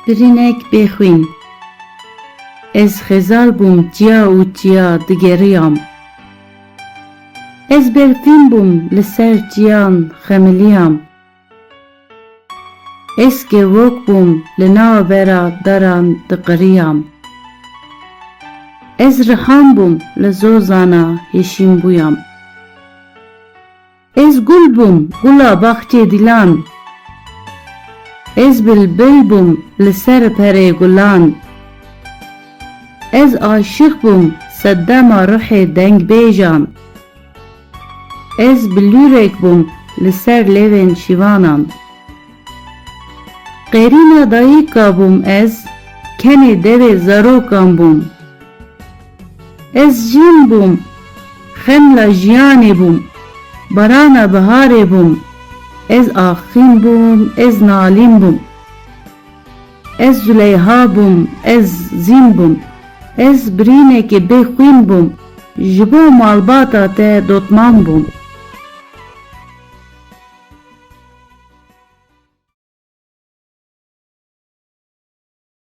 Birînek xwîn. Ez xezal bûm çiya û çiya digeriyam. Ez berfîn bûm li ser çiyan xemiliyam. Ez kevok bûm li navbera daran diqiriyam. Ez rihan bûm li zozana hêşîm bûyam. Ez gul bûm gula baxçê dilan. Ez bilbil bûm li ser perê gulan. Ez aşık bûm seddema ruhê dengbêjan. Ez bilûrek bûm li ser lêvên şîvanan. Qêrîna dayîka bûm ez, kenê devê zarokan bûm. Ez jîn bûm, xemla jiyanê bûm, barana biharê bûm. Ez axîn bûm, ez nalîn bûm. Ez Züleyha bûm, ez zîn bûm. Ez birînekê xwîn bûm, ji bo malbata te dotman bûm.